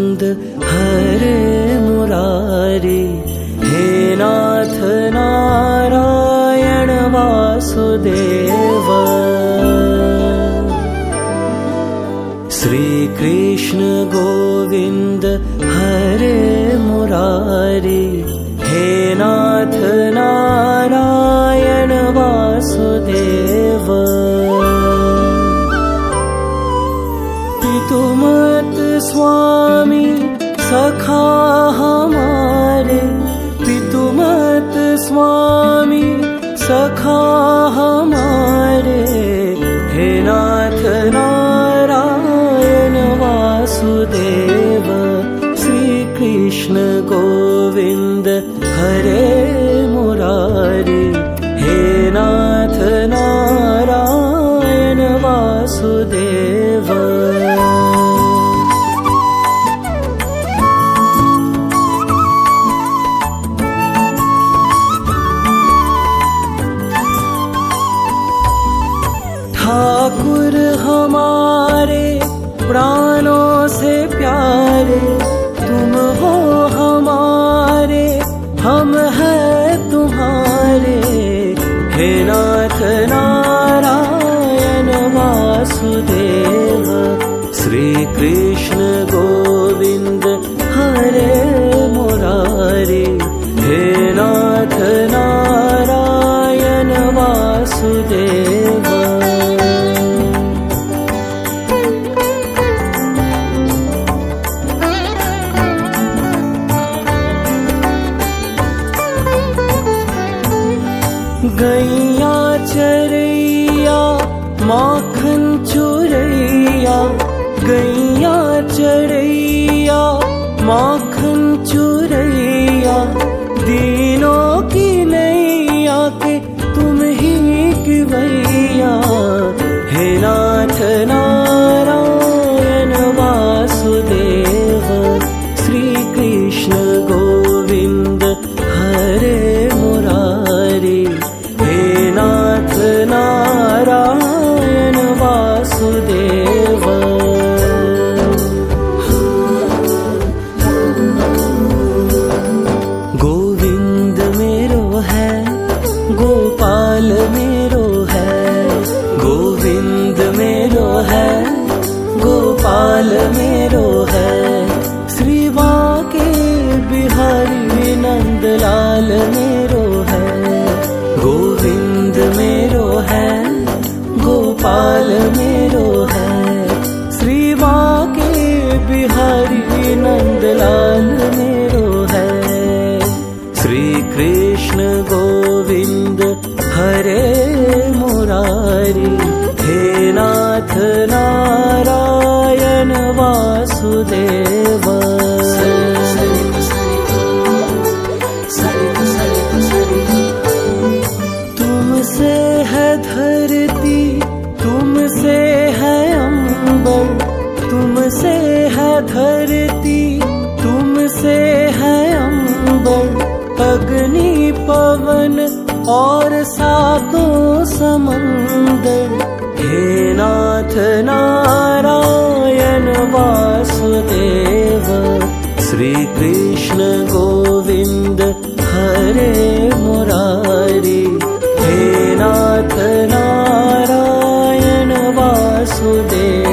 गोविंद हरे मुरारी, हे नाथ नारायण वासुदेव। श्री कृष्ण गोविंद हरे मुरारी, हे नाथ नारायण वासुदेव। पितुमत स्वामी सखा हमारे, पितुमत स्वामी सखा हमारे, हे नाथ नारायण वासुदेव। श्री कृष्ण गोविंद हरे मुरारी, हे नाथ नारायण वासुदेव। ठाकुर हमारे प्राणों से प्यारे, तुम हो हमारे, हम हैं तुम्हारे, हे नाथ नारायण वासुदेव। श्री कृष्ण गोविंद हरे मुरारी, हे नाथ नारायण वासुदेव। गैया चरैया माखन चुरैया, गैया चरैया माखन चुरैया, दीनों की नैया के तुम ही किवैया, हे नाथ नारायण वासुदेव। श्री कृष्ण गोविंद हरे मुरारी, हे नाथ नारायण वासुदेव। गोविंद मेरो है, गोपाल मेरो है, गोविंद मेरो है, गोपाल मेरो है, श्री बांके बिहारी नंदलाल मेरो है। गोविंद मेरो है, गोपाल मेरो है, श्री बांके बिहारी नंदलाल मेरो है। श्री कृष्ण गोविंद हरे मुरारी, हे नाथ नारायण वासुदेव। तुमसे है धरती, तुमसे है अंबर, तुमसे है धरती, तुमसे है अंबर, अग्नि पवन और सातों समंदर, हे नाथ नारायण वासुदेव। श्री कृष्ण गोविंद हरे मुरारी, हे नाथ नारायण वासुदेव।